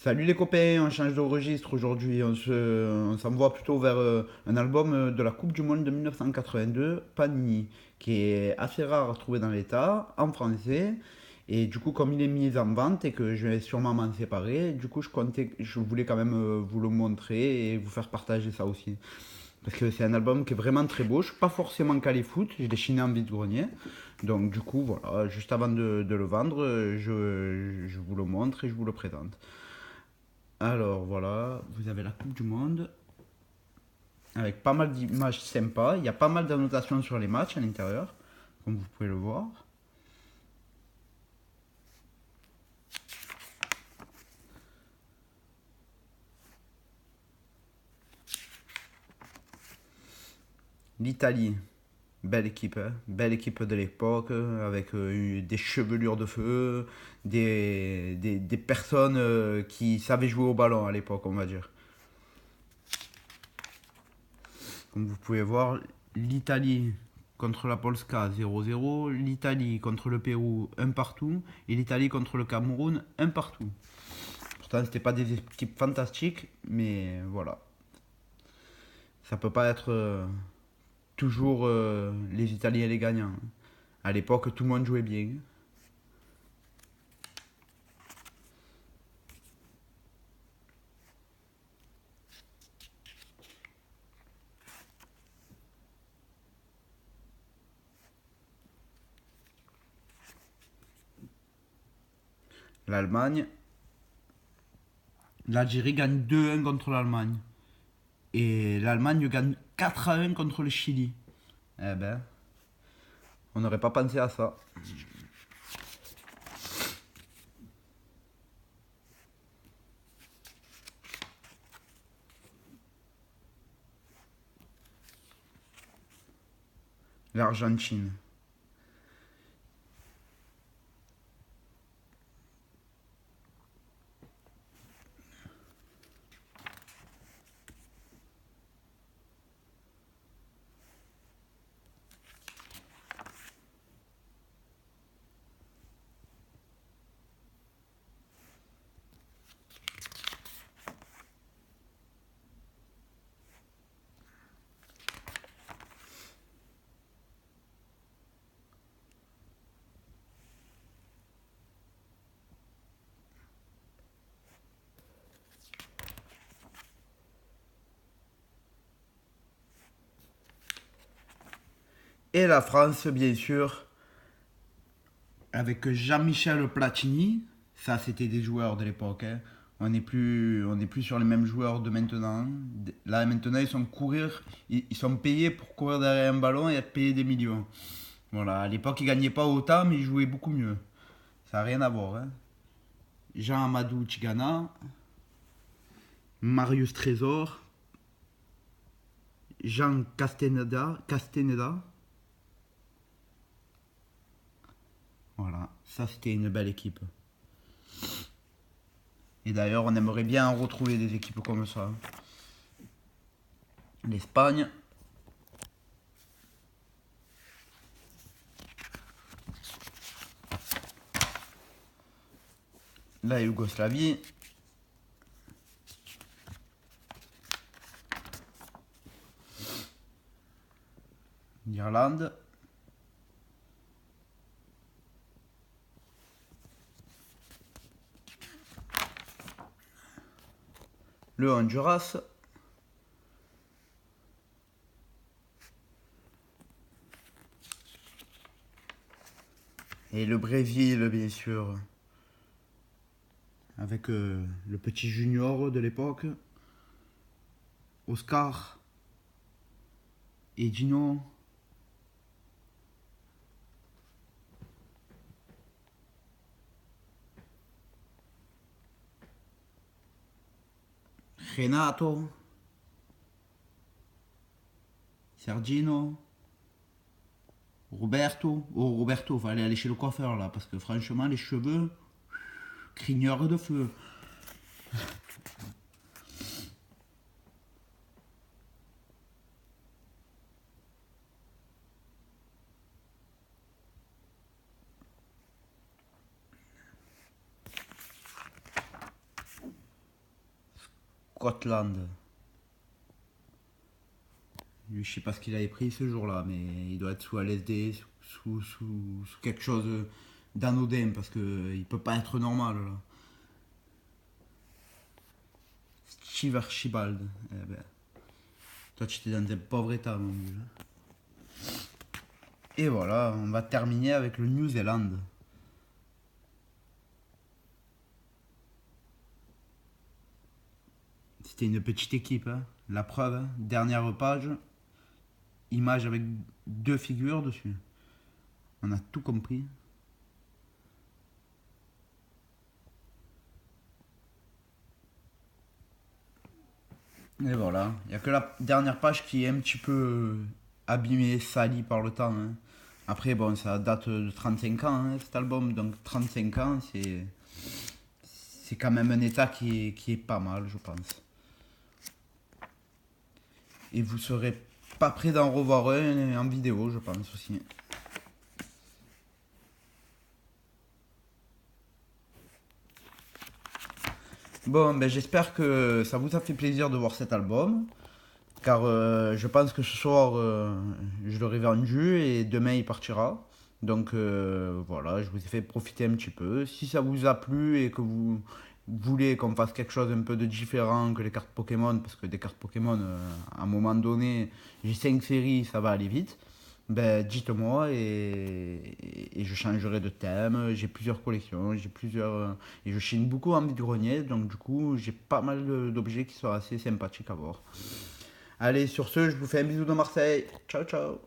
Salut les copains, on change de registre aujourd'hui. On s'envoie plutôt vers un album de la Coupe du Monde de 1982, Panini, qui est assez rare à trouver dans l'état, en français. Et du coup, comme il est mis en vente et que je vais sûrement m'en séparer, du coup, je voulais quand même vous le montrer et vous faire partager ça aussi. Parce que c'est un album qui est vraiment très beau. Je suis pas forcément calé foot, je l'ai chiné en vide-grenier. Donc du coup, voilà, juste avant de le vendre, je vous le montre et je vous le présente. Alors voilà, vous avez la Coupe du Monde avec pas mal d'images sympas. Il y a pas mal d'annotations sur les matchs à l'intérieur, comme vous pouvez le voir. L'Italie, belle équipe, hein. Belle équipe de l'époque, avec des chevelures de feu, des personnes qui savaient jouer au ballon à l'époque, on va dire. Comme vous pouvez voir, l'Italie contre la Polska 0-0, l'Italie contre le Pérou 1 partout, et l'Italie contre le Cameroun 1 partout. Pourtant, c'était pas des équipes fantastiques, mais voilà. Ça peut pas être toujours les Italiens les gagnants. À l'époque, tout le monde jouait bien. L'Allemagne, l'Algérie gagne 2-1 contre l'Allemagne. Et l'Allemagne gagne 4-1 contre le Chili. Eh ben, on n'aurait pas pensé à ça. L'Argentine. Et la France, bien sûr, avec Jean-Michel Platini. Ça, c'était des joueurs de l'époque, hein. On n'est plus sur les mêmes joueurs de maintenant. Là, maintenant, ils sont payés pour courir derrière un ballon et être payés des millions. Voilà, à l'époque, ils gagnaient pas autant, mais ils jouaient beaucoup mieux. Ça n'a rien à voir, hein. Jean-Amadou Tigana, Marius Trésor, Jean Castaneda. Voilà, ça c'était une belle équipe. Et d'ailleurs, on aimerait bien en retrouver des équipes comme ça. L'Espagne, la Yougoslavie, l'Irlande, le Honduras, et le Brésil, bien sûr, avec le petit junior de l'époque, Oscar et Gino. Renato, Sergino, Roberto. Oh, Roberto, fallait aller chez le coiffeur là, parce que franchement, les cheveux, crigneurs de feu. Scotland. Lui, je sais pas ce qu'il avait pris ce jour-là, mais il doit être sous LSD, sous quelque chose d'anodin, parce que il peut pas être normal là. Steve Archibald. Eh ben, toi, tu étais dans un pauvre état, mon vieux. Et voilà, on va terminer avec le New Zealand. C'était une petite équipe, hein. La preuve, hein. Dernière page, image avec deux figures dessus. On a tout compris. Et voilà, il n'y a que la dernière page qui est un petit peu abîmée, salie par le temps, hein. Après, bon, ça date de 35 ans, hein, cet album, donc 35 ans, c'est quand même un état qui est pas mal, je pense. Et vous serez pas prêt d'en revoir un en vidéo, je pense aussi. Bon, ben j'espère que ça vous a fait plaisir de voir cet album, car je pense que ce soir je l'aurai vendu et demain il partira. Donc voilà, je vous ai fait profiter un petit peu. Si ça vous a plu et que vous voulez qu'on fasse quelque chose un peu de différent que les cartes Pokémon, parce que des cartes Pokémon, à un moment donné, j'ai 5 séries, ça va aller vite. Ben, dites-moi et je changerai de thème. J'ai plusieurs collections, j'ai plusieurs. Et je chine beaucoup en vide-grenier, donc du coup, j'ai pas mal d'objets qui sont assez sympathiques à voir. Allez, sur ce, je vous fais un bisou de Marseille. Ciao, ciao.